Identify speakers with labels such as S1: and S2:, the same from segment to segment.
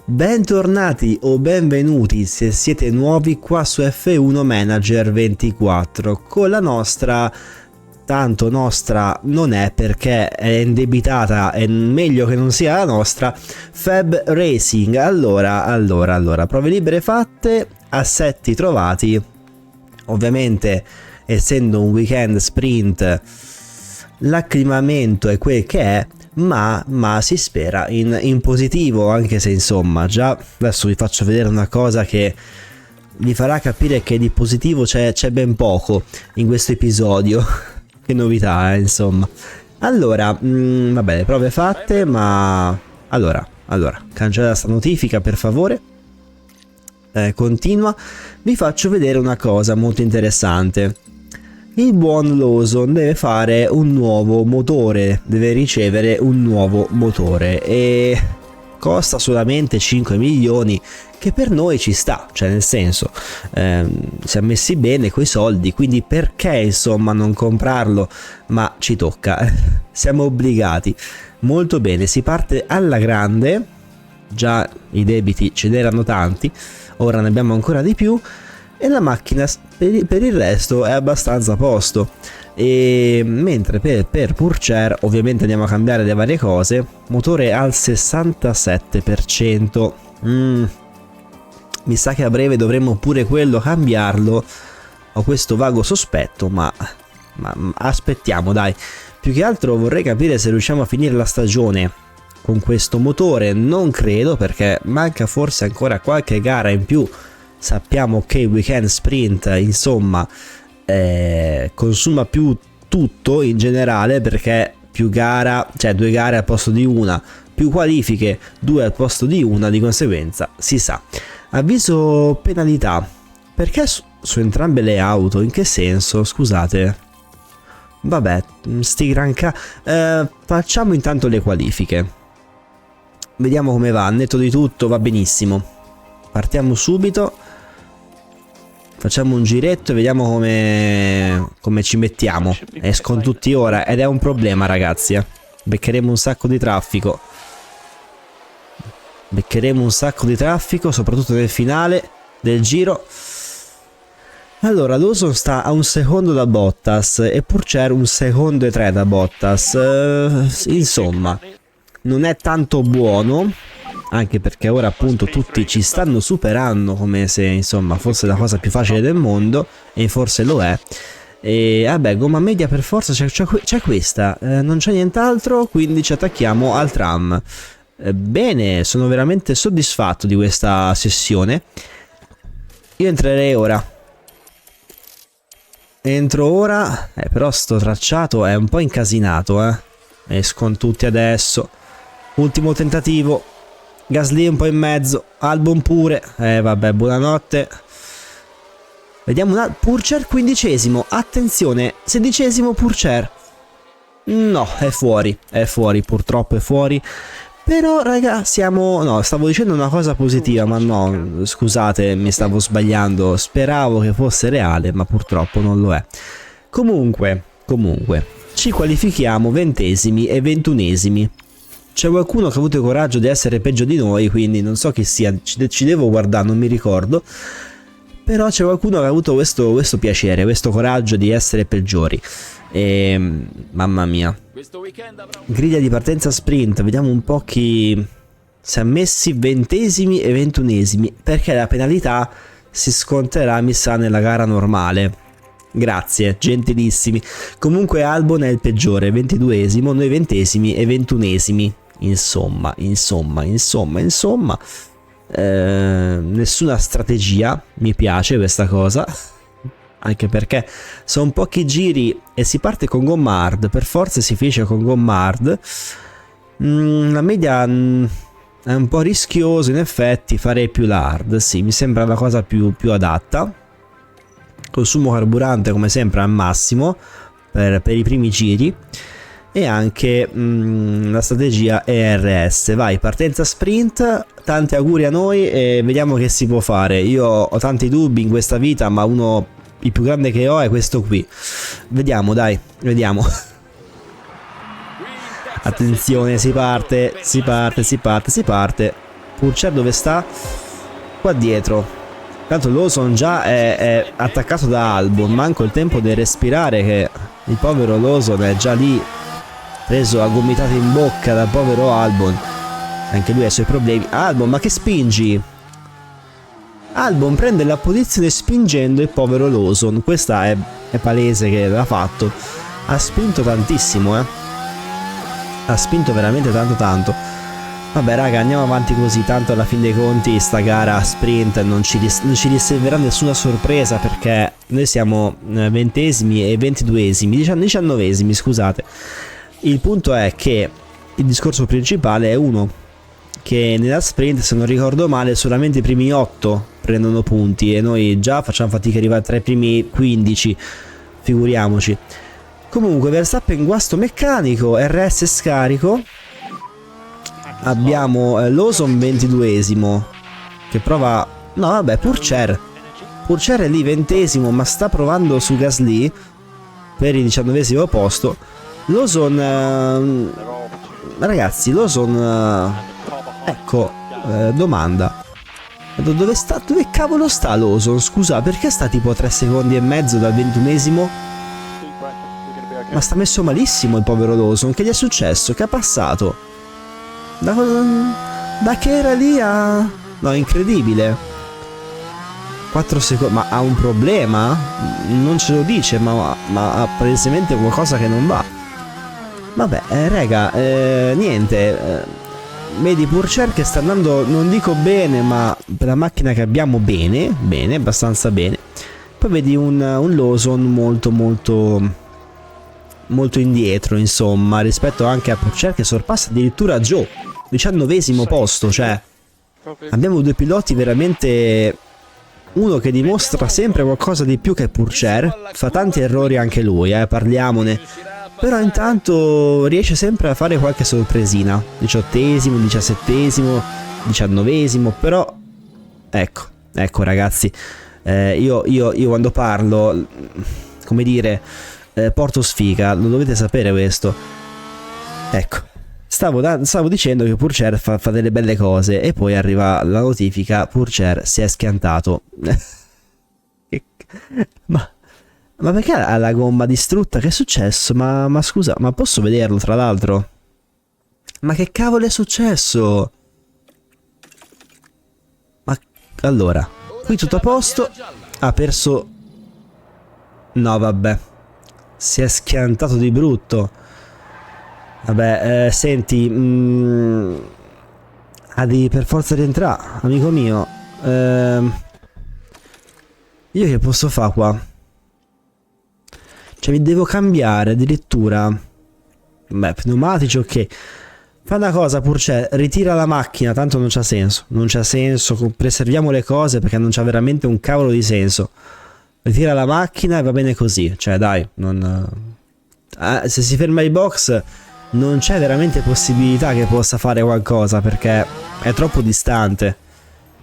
S1: Bentornati o benvenuti se siete nuovi qua su F1 Manager 24 con la nostra, tanto nostra non è perché è indebitata, è meglio che non sia la nostra, Fab Racing. Allora, prove libere fatte, assetti trovati, ovviamente essendo un weekend sprint l'acclimamento è quel che è, ma si spera in positivo, anche se insomma già adesso vi faccio vedere una cosa che vi farà capire che di positivo c'è ben poco in questo episodio. Che novità, insomma. Allora, vabbè, le prove fatte, ma allora cancella sta notifica per favore. Continua. Vi faccio vedere una cosa molto interessante. Il buon Lawson deve fare un nuovo motore, deve ricevere un nuovo motore e costa solamente 5 milioni, che per noi ci sta, cioè nel senso siamo messi bene coi soldi, quindi perché insomma non comprarlo, ma ci tocca, siamo obbligati. Molto bene, si parte alla grande, già i debiti ce n'erano tanti, ora ne abbiamo ancora di più. E la macchina per il resto è abbastanza a posto, e mentre per Pourchaire ovviamente andiamo a cambiare le varie cose. Motore al 67%, mi sa che a breve dovremmo pure quello cambiarlo, ho questo vago sospetto, ma aspettiamo, dai. Più che altro vorrei capire se riusciamo a finire la stagione con questo motore. Non credo, perché manca forse ancora qualche gara in più. Sappiamo che il weekend sprint insomma consuma più tutto in generale, perché più gara, cioè 2 gare al posto di una, più qualifiche 2 al posto di una, di conseguenza si sa. Avviso penalità, perché su entrambe le auto? In che senso? Scusate. Vabbè, sti granca. Facciamo intanto le qualifiche, vediamo come va. Netto di tutto va benissimo, partiamo subito. Facciamo un giretto e vediamo come ci mettiamo. Escono tutti ora ed è un problema, ragazzi. Beccheremo un sacco di traffico. Soprattutto nel finale del giro. Allora, Lawson sta a 1 secondo da Bottas e Pourchaire 1 secondo e 3 da Bottas. Insomma, non è tanto buono, anche perché ora appunto tutti ci stanno superando come se insomma fosse la cosa più facile del mondo, e forse lo è. E vabbè, gomma media per forza c'è questa, non c'è nient'altro, quindi ci attacchiamo al tram. Bene, sono veramente soddisfatto di questa sessione. Io entrerei ora. Entro ora, però sto tracciato è un po' incasinato, escono tutti adesso. Ultimo tentativo. Gasly un po' in mezzo, Albon pure, vabbè, buonanotte. Vediamo Pourchaire 15esimo, attenzione, 16esimo Pourchaire. No, è fuori, purtroppo è fuori. Però raga, no, stavo dicendo una cosa positiva, ma no, scusate, mi stavo sbagliando. Speravo che fosse reale, ma purtroppo non lo è. Comunque, ci qualifichiamo 20esimi e 21esimi. C'è qualcuno che ha avuto il coraggio di essere peggio di noi, quindi non so chi sia, ci devo guardare, non mi ricordo. Però c'è qualcuno che ha avuto questo piacere, questo coraggio di essere peggiori. E mamma mia. Griglia di partenza sprint, vediamo un po' chi si è messi 20esimi e 21esimi, perché la penalità si sconterà, mi sa, nella gara normale. Grazie, gentilissimi. Comunque Albon è il peggiore, 22esimo, noi 20esimi e 21esimi. Insomma, nessuna strategia, mi piace questa cosa, anche perché sono pochi giri e si parte con gomma hard, per forza si finisce con gomma hard. La media è un po' rischioso, in effetti farei più la hard, sì, mi sembra la cosa più adatta. Consumo carburante come sempre al massimo per i primi giri, e anche la strategia ERS. Vai, partenza sprint, tanti auguri a noi e vediamo che si può fare. Io ho tanti dubbi in questa vita, ma il più grande che ho è questo qui. Vediamo, dai, vediamo. Attenzione, si parte. Purcher dove sta? Qua dietro. Tanto Lawson già è attaccato da Albon. Manco il tempo di respirare, che il povero Lawson è già lì preso a gomitate in bocca dal povero Albon. Anche lui ha i suoi problemi. Albon, ma che spingi? Albon prende la posizione spingendo il povero Lawson. Questa è palese che l'ha fatto. Ha spinto tantissimo, ha spinto veramente tanto. Vabbè raga, andiamo avanti così, tanto alla fin dei conti sta gara sprint non ci riserverà nessuna sorpresa, perché noi siamo 20esimi e 22esimi, 19esimi, scusate. Il punto è che il discorso principale è uno, che nella sprint, se non ricordo male, solamente i primi 8 prendono punti e noi già facciamo fatica ad arrivare tra i primi 15, figuriamoci. Comunque Verstappen guasto meccanico, RS scarico. Abbiamo Lawson 22esimo che prova, no vabbè, Purcher è lì 20esimo, ma sta provando su Gasly per il 19esimo posto. Lawson, ragazzi, Lawson, ecco, domanda, dove cavolo sta Lawson? Scusa, perché sta tipo a 3 secondi e mezzo dal 21esimo? Ma sta messo malissimo il povero Lawson. Che gli è successo? Che ha passato? Da che era lì a... No, incredibile. 4 secondi. Ma ha un problema? Non ce lo dice, ma ha palesemente qualcosa che non va. Vabbè, raga, niente. Vedi Purcher che sta andando, non dico bene, ma per la macchina che abbiamo bene, abbastanza bene. Poi vedi un Lawson molto indietro, insomma, rispetto anche a Purcher che sorpassa addirittura Joe, 19esimo posto. Cioè abbiamo due piloti veramente, uno che dimostra sempre qualcosa di più che Purcher, fa tanti errori anche lui, parliamone, però intanto riesce sempre a fare qualche sorpresina, 18esimo, 17esimo, 19esimo, però ecco ragazzi, io quando parlo, come dire, porto sfiga, lo dovete sapere questo. Ecco, stavo dicendo che Purcher fa delle belle cose e poi arriva la notifica: Purcher si è schiantato. ma perché ha la gomma distrutta? Che è successo? Ma scusa, ma posso vederlo tra l'altro? Ma che cavolo è successo? Ma allora, qui tutto a posto. Ha perso. No vabbè, si è schiantato di brutto. Vabbè, senti, devi per forza rientrare, amico mio. Io che posso fare qua? Cioè mi devo cambiare addirittura. Beh, pneumatici, ok. Fa una cosa Purcher, ritira la macchina, tanto non c'ha senso. Non c'ha senso, preserviamo le cose perché non c'ha veramente un cavolo di senso. Ritira la macchina e va bene così. Cioè dai, se si ferma i box non c'è veramente possibilità che possa fare qualcosa, perché è troppo distante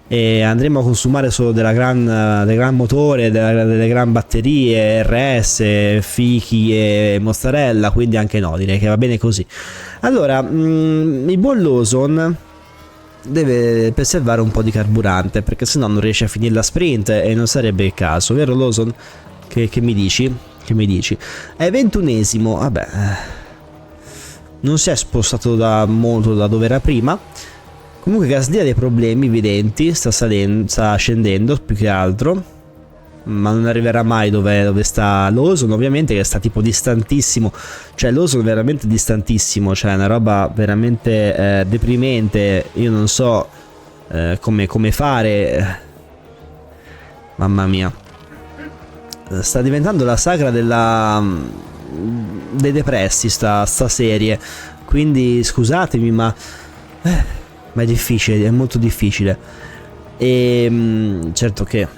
S1: e andremo a consumare solo del gran motore, delle gran batterie, RS, fichi e mozzarella, quindi anche no, direi che va bene così. Allora, il buon Lawson deve preservare un po' di carburante, perché sennò non riesce a finire la sprint e non sarebbe il caso, vero Lawson? Che mi dici? Che mi dici? È 21esimo, vabbè, non si è spostato molto da dove era prima. Comunque Gasly ha dei problemi evidenti, sta scendendo più che altro, ma non arriverà mai dove sta Lawson, ovviamente, che sta tipo distantissimo. Cioè Lawson veramente distantissimo, cioè è una roba veramente deprimente. Io non so come fare. Mamma mia, sta diventando la sagra dei depressi sta serie, quindi scusatemi, ma è difficile, è molto difficile. E certo che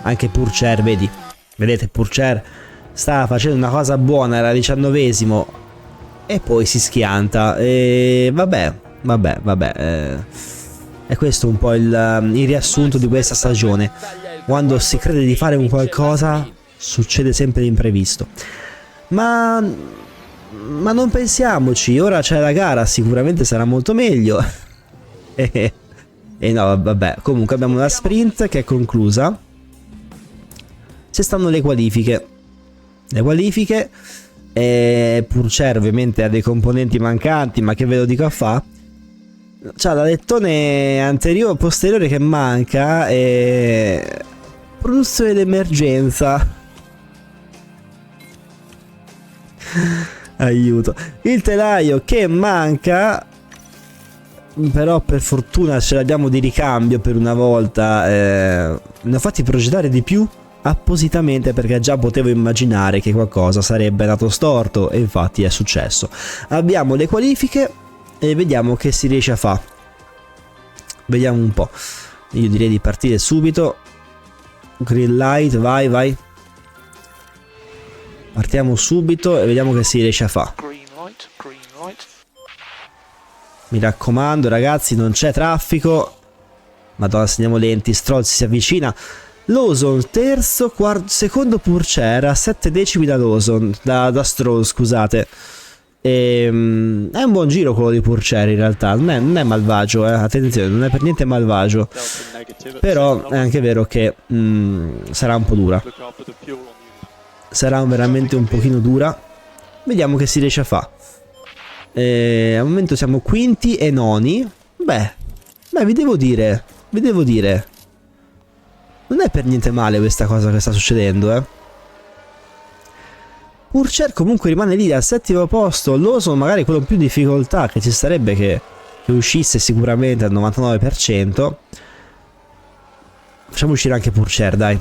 S1: anche Purcher, vedete Purcher sta facendo una cosa buona, era 19esimo e poi si schianta e vabbè, è questo un po' il riassunto di questa stagione. Quando si crede di fare un qualcosa succede sempre l'imprevisto. Ma non pensiamoci, ora c'è la gara, sicuramente sarà molto meglio. E no, vabbè, comunque abbiamo una sprint che è conclusa. Se stanno le qualifiche. Le qualifiche. Purcer ovviamente ha dei componenti mancanti, ma che ve lo dico a fa? C'ha l'alettone anteriore posteriore che manca e produzione d'emergenza. Aiuto. Il telaio che manca, però per fortuna ce l'abbiamo di ricambio per una volta. Ne ho fatti progettare di più appositamente perché già potevo immaginare che qualcosa sarebbe andato storto e infatti è successo. Abbiamo le qualifiche e vediamo che si riesce a fare. Vediamo un po'. Io direi di partire subito. Green light, vai, vai. Partiamo subito e vediamo che si riesce a fare. Mi raccomando ragazzi, non c'è traffico. Madonna, se andiamo lenti. Stroll si avvicina. Lawson terzo, secondo Purcer a 7 decimi da Lawson, da Stroll, scusate. È un buon giro quello di Purcer in realtà, non è malvagio, attenzione, non è per niente malvagio. Però è anche vero che sarà un po' dura. Sarà veramente un pochino dura. Vediamo che si riesce a fare. Al momento siamo quinti e noni. Beh, vi devo dire. Non è per niente male questa cosa che sta succedendo, Purcer comunque rimane lì al settimo posto. Lawson magari quello più difficoltà che ci sarebbe che uscisse sicuramente al 99%. Facciamo uscire anche Purcer, dai.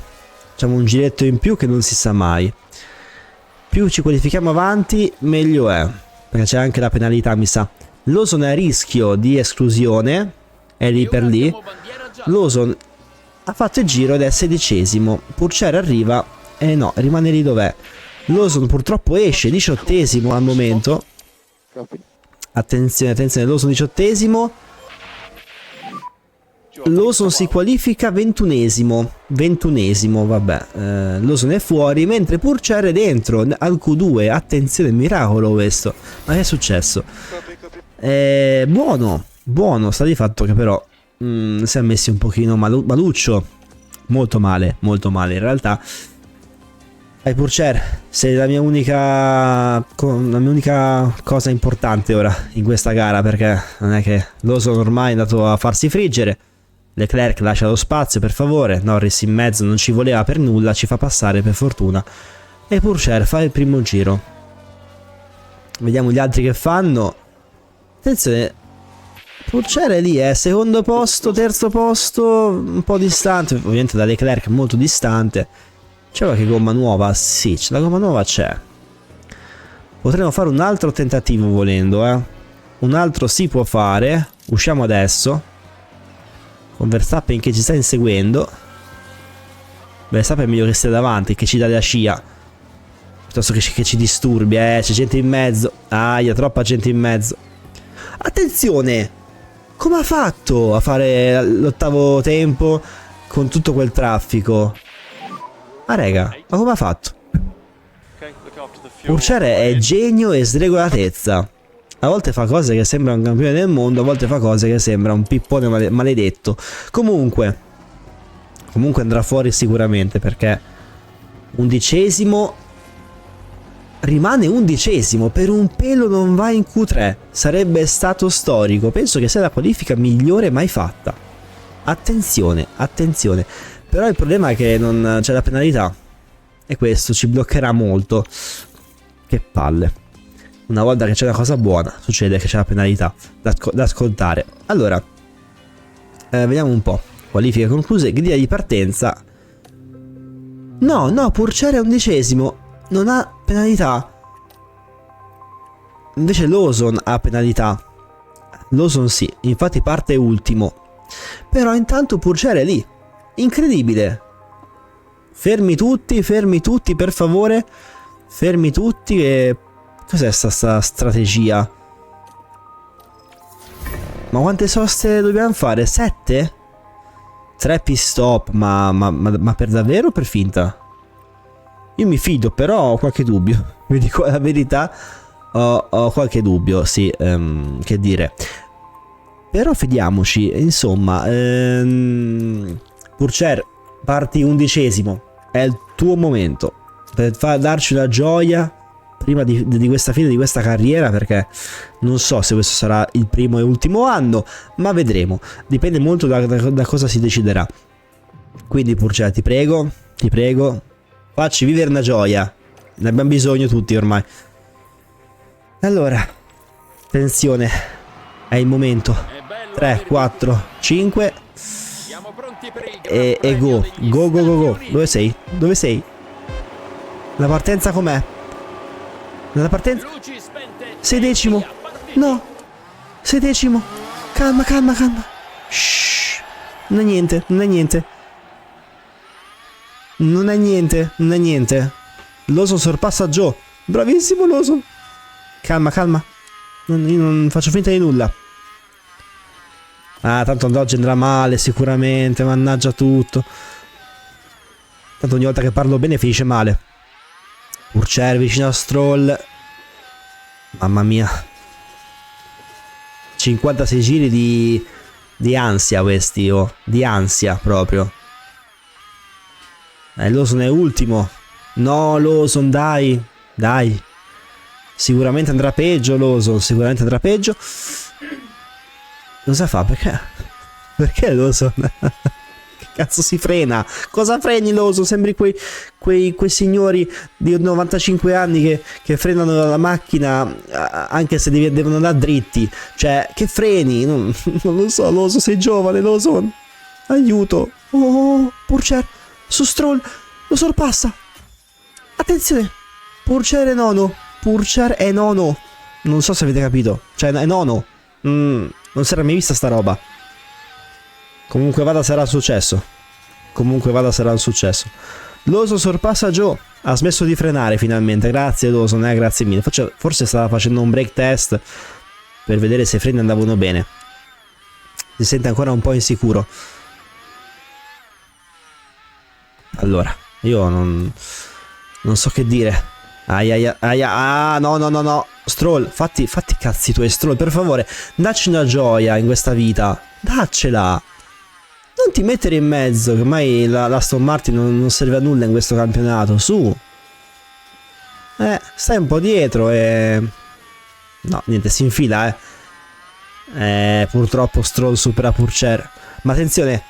S1: Facciamo un giretto in più che non si sa mai. Più ci qualifichiamo avanti meglio è, perché c'è anche la penalità mi sa. Lawson è a rischio di esclusione, è lì per lì. Lawson ha fatto il giro ed è 16esimo. Purcer arriva e no, rimane lì dov'è. Lawson purtroppo esce 18esimo al momento. Attenzione, Lawson 18esimo. Lawson si qualifica 21esimo, vabbè. Lawson è fuori mentre Purcer è dentro al Q2. Attenzione, miracolo questo. Ma che è successo? Buono, sta di fatto che però si è messi un pochino maluccio. Molto male in realtà. Purcer, sei la mia unica cosa importante ora in questa gara, perché non è che Lawson ormai è andato a farsi friggere. Leclerc lascia lo spazio per favore. Norris in mezzo non ci voleva per nulla, ci fa passare per fortuna. E Purcer fa il primo giro. Vediamo gli altri che fanno. Attenzione, Purcer è lì, secondo posto, terzo posto, un po' distante, ovviamente da Leclerc molto distante. C'è qualche gomma nuova? Sì, la gomma nuova c'è. Potremmo fare un altro tentativo volendo, Un altro si può fare. Usciamo adesso. Con Verstappen che ci sta inseguendo. Verstappen è meglio che stia davanti, che ci dà la scia, piuttosto che ci disturbi, c'è gente in mezzo. Aia, troppa gente in mezzo. Attenzione! Come ha fatto a fare l'ottavo tempo con tutto quel traffico? Raga, ma come ha fatto? Purcer è genio e sregolatezza. A volte fa cose che sembra un campione del mondo, a volte fa cose che sembra un pippone maledetto. Comunque andrà fuori sicuramente, perché 11esimo. Rimane 11esimo, per un pelo non va in Q3. Sarebbe stato storico. Penso che sia la qualifica migliore mai fatta. Attenzione. Però il problema è che non c'è la penalità. E questo ci bloccherà molto. Che palle. Una volta che c'è una cosa buona, succede che c'è la penalità da ascoltare. Allora, vediamo un po'. Qualifiche concluse, griglia di partenza. No, Purcer è 11esimo. Non ha penalità. Invece Lawson ha penalità. Lawson sì, infatti parte ultimo. Però intanto Purcer è lì. Incredibile. Fermi tutti, per favore. Fermi tutti. Che cos'è sta strategia? Ma quante soste dobbiamo fare? 7? 3 pit stop. Ma per davvero o per finta? Io mi fido, però ho qualche dubbio. Vi dico la verità, ho qualche dubbio, sì, che dire. Però fidiamoci, insomma, Purcher, parti 11°, è il tuo momento per darci la gioia prima di questa fine di questa carriera, perché non so se questo sarà il primo e ultimo anno, ma vedremo, dipende molto da cosa si deciderà. Quindi Purcher, ti prego, facci vivere una gioia, ne abbiamo bisogno tutti ormai. Allora, attenzione, è il momento. 3, 4, 5 e go. Dove sei? La partenza com'è? La partenza 6°. No, 6°. Calma. Shh. Non è niente. Lawson sorpassa Joe. Bravissimo Lawson. Calma. Io non faccio finta di nulla. Ah, tanto oggi andrà male sicuramente, mannaggia tutto. Tanto ogni volta che parlo bene finisce male. Purcher vicino a Stroll. Mamma mia. 56 giri di ansia questi, oh. Di ansia proprio. Lawson è ultimo. No, Lawson, dai. Sicuramente andrà peggio Lawson, Cosa fa? Perché Lawson? Che cazzo si frena? Cosa freni Lawson? Sembri quei signori di 95 anni che frenano la macchina anche se devono andare dritti. Cioè, che freni? Non lo so, Lawson, sei giovane, Lawson. Aiuto. Oh, Purcher, su Stroll, lo sorpassa. Attenzione. Purcher è nono. Non so se avete capito. Cioè, è nono. Non si era mai vista sta roba. Comunque vada sarà un successo. Lawson sorpassa Joe. Ha smesso di frenare finalmente. Grazie Lawson, grazie mille. Forse stava facendo un brake test per vedere se i freni andavano bene. Si sente ancora un po' insicuro. Allora, io non so che dire. Aia. Ah, no. Stroll, fatti cazzi tuoi, Stroll, per favore. Dacci una gioia in questa vita. Daccela. Non ti mettere in mezzo, che ormai l'Aston Martin non serve a nulla in questo campionato. Su. Stai un po' dietro e... No, niente, si infila, purtroppo Stroll supera Purcher. Ma attenzione.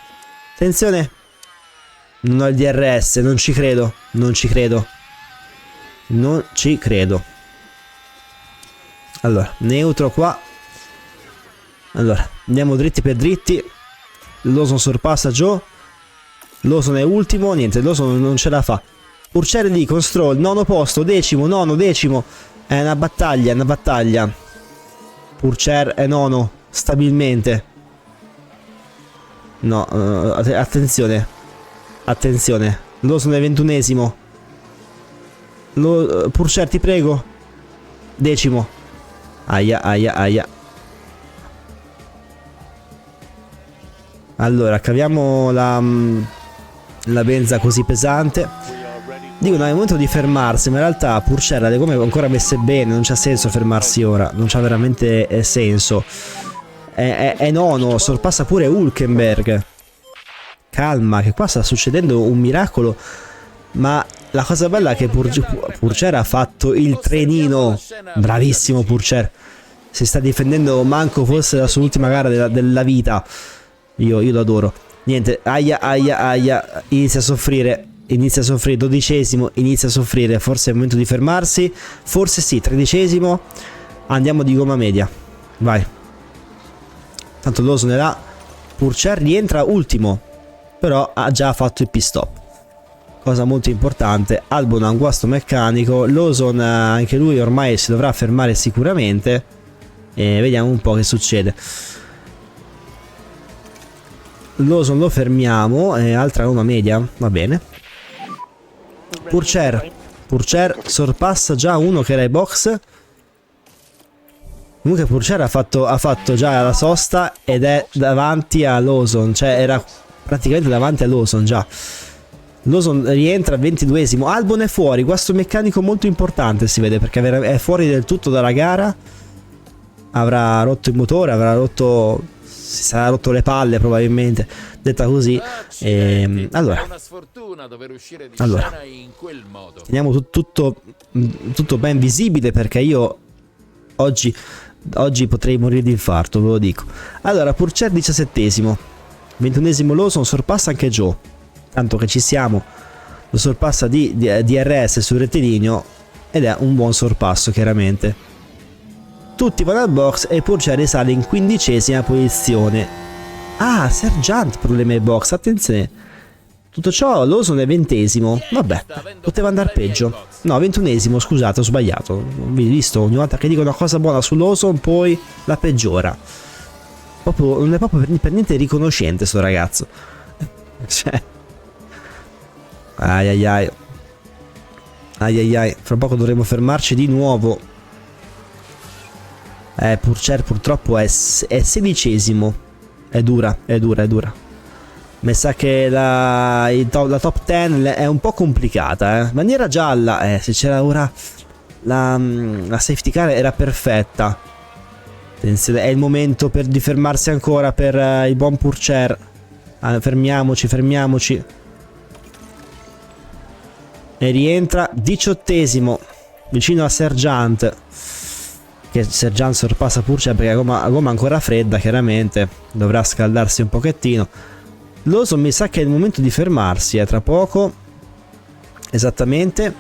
S1: Non ho il DRS, non ci credo. Allora, neutro qua. Allora, andiamo dritti per dritti. Lawson sorpassa Joe. Lawson è ultimo. Niente, Lawson non ce la fa. Purcher lì con Stroll, nono posto, nono decimo. È una battaglia. Purcher è nono, stabilmente. No, attenzione. Lawson è 21°. Purcher, ti prego. 10°. Aia. Allora, caviamo la benza così pesante. Dicono è il momento di fermarsi, ma in realtà Purcher ha le gomme ancora messe bene, non c'ha senso fermarsi ora, non c'ha veramente senso. È nono, sorpassa pure Hülkenberg. Calma, che qua sta succedendo un miracolo. Ma la cosa bella è che Purcher ha fatto il trenino. Bravissimo Purcher. Si sta difendendo, manco fosse la sua ultima gara della vita. Io lo adoro. Niente, aia. Inizia a soffrire, 12°, inizia a soffrire. Forse è il momento di fermarsi. Forse sì, 13°. Andiamo di gomma media. Vai. Tanto Lawson è là. Purcher rientra ultimo, però ha già fatto il pit stop. Cosa molto importante. Albon ha un guasto meccanico. Lawson anche lui ormai si dovrà fermare sicuramente. E vediamo un po' che succede. Lawson lo fermiamo. Altra gomma media. Va bene. Purcher sorpassa già uno che era ai box. Comunque Purcher ha fatto già la sosta ed è davanti a Lawson. Cioè era praticamente davanti a Lawson già. Lawson rientra al 22°. Albon è fuori. Guasto meccanico molto importante, si vede, perché è fuori del tutto dalla gara. Avrà rotto il motore, avrà rotto si sarà rotto le palle probabilmente, detta così. Allora,
S2: È una sfortuna dover uscire di
S1: allora,
S2: scena in quel modo.
S1: teniamo tutto ben visibile, perché io oggi potrei morire di infarto, ve lo dico. Allora, Purcher 17esimo, 21esimo Lawson, sorpassa anche Joe, tanto che ci siamo, lo sorpassa di DRS sul rettilineo ed è un buon sorpasso chiaramente. Tutti vanno al box e Purcher risale in 15esima posizione. Ah, Sergeant problema ai box, attenzione. Tutto ciò, Lawson è 20esimo. Vabbè, poteva andare peggio. No, 21esimo, scusate, ho sbagliato. Ho visto, ogni volta che dico una cosa buona su Lawson poi la peggiora. Non è proprio per niente riconoscente sto ragazzo. Cioè. Ai ai ai. Ai ai ai, fra poco dovremo fermarci di nuovo. Purcher purtroppo è 16esimo. È dura. Mi sa che la top 10 è un po' complicata, Bandiera gialla, se c'era ora la safety car era perfetta. Attenzione, è il momento di fermarsi ancora per il buon Purcher. Fermiamoci. E rientra 18esimo, vicino a Sergeant. Che Sergeant sorpassa Purcher perché la gomma ancora fredda, chiaramente dovrà scaldarsi un pochettino. Lawson mi sa che è il momento di fermarsi, tra poco. Esattamente.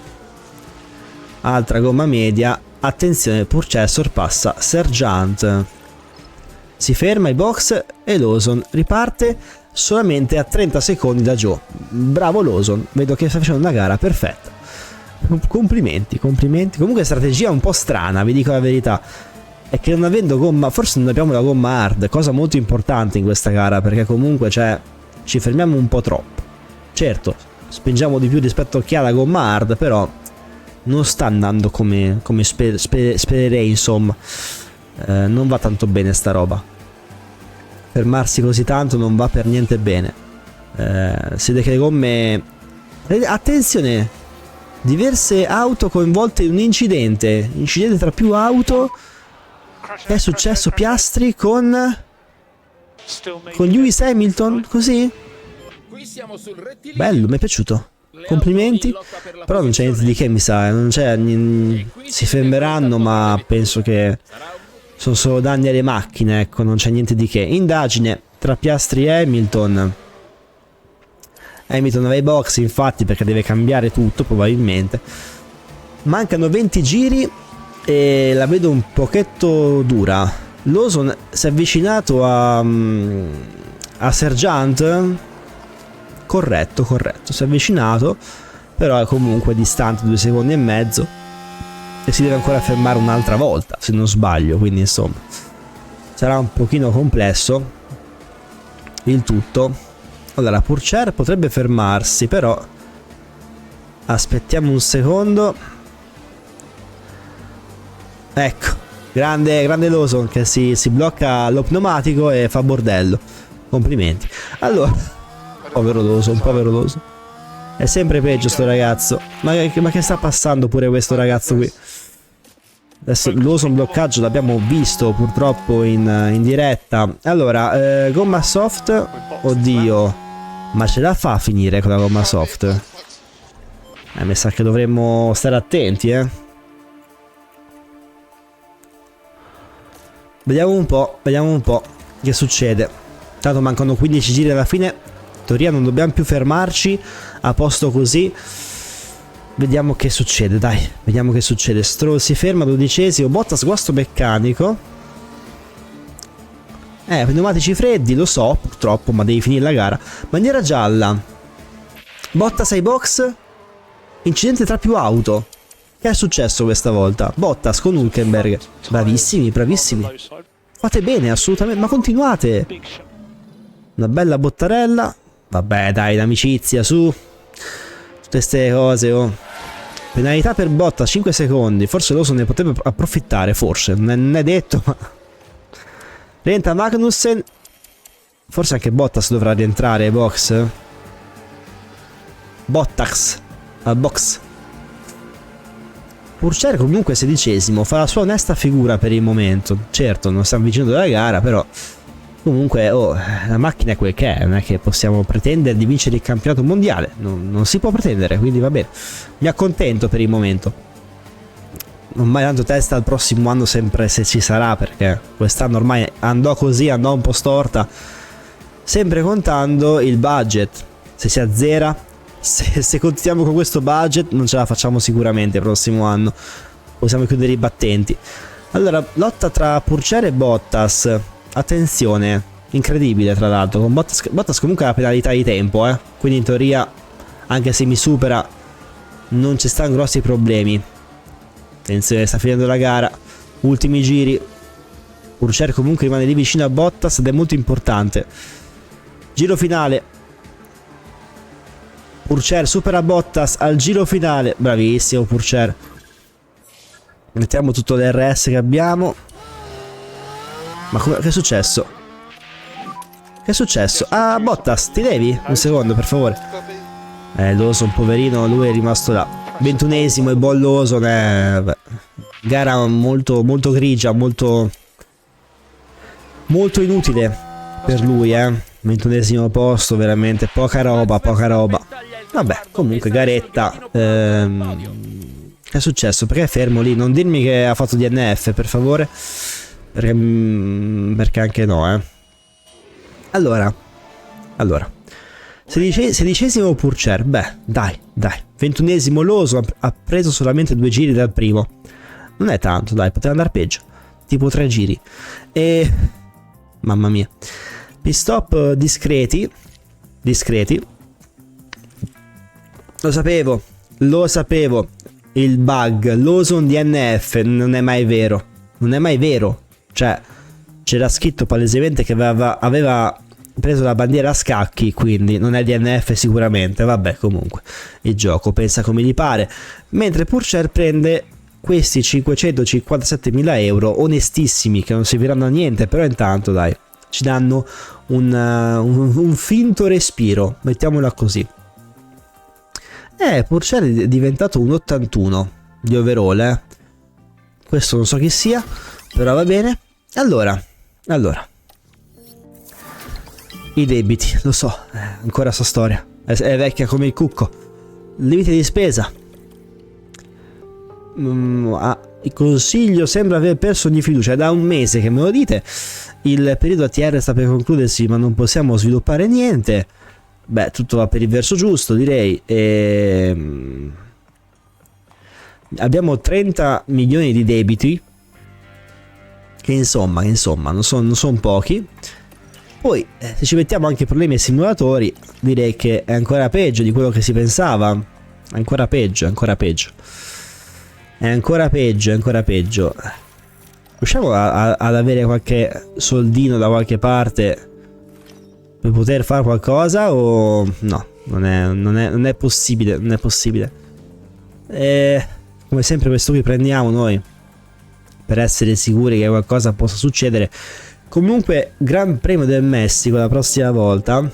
S1: Altra gomma media. Attenzione, Purcher sorpassa Sergeant. Si ferma i box e Lawson riparte solamente a 30 secondi da Joe. Bravo Lawson, vedo che sta facendo una gara perfetta. Complimenti. Comunque strategia un po' strana, vi dico la verità. È che non avendo gomma, forse non abbiamo la gomma hard, cosa molto importante in questa gara, perché comunque ci fermiamo un po' troppo. Certo, spingiamo di più rispetto a chi ha la gomma hard, però non sta andando come spererei, insomma. Non va tanto bene sta roba. Fermarsi così tanto non va per niente bene. Si vede che le gomme... Attenzione! Diverse auto coinvolte in un incidente tra più auto. Che è successo? Piastri con Lewis Hamilton, così? Bello, mi è piaciuto. Complimenti. Però non c'è niente di che, mi sa. Non c'è, si fermeranno, ma penso che sono solo danni alle macchine, ecco, non c'è niente di che. Indagine tra Piastri e Hamilton. Hamilton aveva i box, infatti, perché deve cambiare tutto probabilmente. Mancano 20 giri e la vedo un pochetto dura. Lawson si è avvicinato a Sergeant. Corretto, si è avvicinato, però è comunque distante 2 secondi e mezzo e si deve ancora fermare un'altra volta, se non sbaglio, quindi insomma sarà un pochino complesso il tutto. Allora, Purcher potrebbe fermarsi, però aspettiamo un secondo. Ecco, grande Lawson che si blocca lo pneumatico e fa bordello. Complimenti. Allora, povero Lawson. È sempre peggio sto ragazzo. Ma che sta passando pure questo ragazzo qui? Adesso Lawson bloccaggio l'abbiamo visto purtroppo in diretta. Allora, gomma soft. Oddio, ma ce la fa a finire con la gomma soft? Mi sa che dovremmo stare attenti, Vediamo un po' che succede. Tanto mancano 15 giri alla fine. In teoria non dobbiamo più fermarci. A posto così. Vediamo che succede, dai. Vediamo che succede. Stroll si ferma, 12esimo. Bottas guasto meccanico. Pneumatici freddi, lo so, purtroppo, ma devi finire la gara. Bandiera gialla. Bottas ai box. Incidente tra più auto. Che è successo questa volta? Bottas con Hülkenberg. Bravissimi. Fate bene, assolutamente. Ma continuate. Una bella bottarella. Vabbè, dai, l'amicizia, su. Tutte ste cose, oh. Penalità per Bottas, 5 secondi. Forse Lawson ne potrebbe approfittare, forse. Non è detto, ma... Rientra Magnussen. Forse anche Bottas dovrà rientrare ai box. Bottas al box. Purcher comunque 16esimo. Fa la sua onesta figura per il momento. Certo, non sta avvicinando dalla gara, però Comunque, oh, la macchina è quel che è, non è che possiamo pretendere di vincere il campionato mondiale, non si può pretendere, quindi va bene. Mi accontento per il momento. Non mai tanto testa al prossimo anno, sempre se ci sarà, perché quest'anno ormai andò così, andò un po' storta, sempre contando il budget. Se si azzera, se continuiamo con questo budget non ce la facciamo sicuramente il prossimo anno, possiamo chiudere i battenti. Allora, lotta tra Pourchaire e Bottas, attenzione, incredibile tra l'altro, con Bottas comunque ha la penalità di tempo, quindi in teoria, anche se mi supera, non ci stanno grossi problemi. Attenzione, sta finendo la gara, ultimi giri. Pourchaire comunque rimane lì vicino a Bottas ed è molto importante. Giro finale. Pourchaire supera Bottas al giro finale. Bravissimo Pourchaire. Mettiamo tutto l'RS che abbiamo. Ma che è successo? Che è successo? Ah, Bottas, ti levi? Un secondo, per favore. Lawson, poverino, lui è rimasto là. 21esimo e bolloso, gara molto grigia, molto inutile per lui, 21esimo posto, veramente poca roba. Vabbè, comunque garetta. Che è successo? Perché è fermo lì? Non dirmi che ha fatto DNF, per favore, perché anche no, allora 16esimo Pourchaire, beh, dai. 21esimo Lawson, ha preso solamente 2 giri dal primo. Non è tanto, dai, poteva andare peggio. Tipo 3 giri. E... mamma mia. Pit stop discreti. Lo sapevo. Il bug. Lawson DNF non è mai vero. Cioè, c'era scritto palesemente che aveva preso la bandiera a scacchi, quindi non è DNF sicuramente. Vabbè, comunque il gioco pensa come gli pare, mentre Pourchaire prende questi 557.000 euro onestissimi che non serviranno a niente, però intanto dai, ci danno un finto respiro, mettiamola così. Pourchaire è diventato un 81 di overall, questo non so chi sia, però va bene. Allora i debiti, lo so, ancora sta storia, è vecchia come il cucco. Limite di spesa. Il consiglio sembra aver perso ogni fiducia, è da un mese che me lo dite. Il periodo ATR sta per concludersi, ma non possiamo sviluppare niente. Beh, tutto va per il verso giusto, direi. Abbiamo 30 milioni di debiti, che insomma non sono pochi. Poi, se ci mettiamo anche problemi ai simulatori, direi che è ancora peggio di quello che si pensava. Ancora peggio. Riusciamo ad avere qualche soldino da qualche parte per poter fare qualcosa o no? Non è possibile. Come sempre questo qui prendiamo noi per essere sicuri che qualcosa possa succedere. Comunque, Gran Premio del Messico la prossima volta.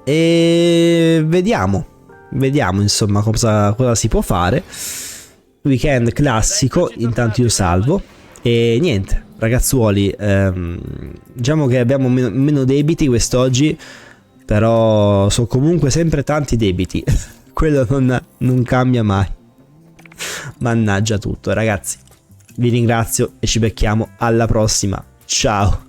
S1: E vediamo insomma cosa si può fare. Weekend classico, intanto io salvo. E niente, ragazzuoli, diciamo che abbiamo meno debiti quest'oggi, però sono comunque sempre tanti debiti. Quello non cambia mai. Mannaggia tutto, ragazzi. Vi ringrazio e ci becchiamo alla prossima. Ciao.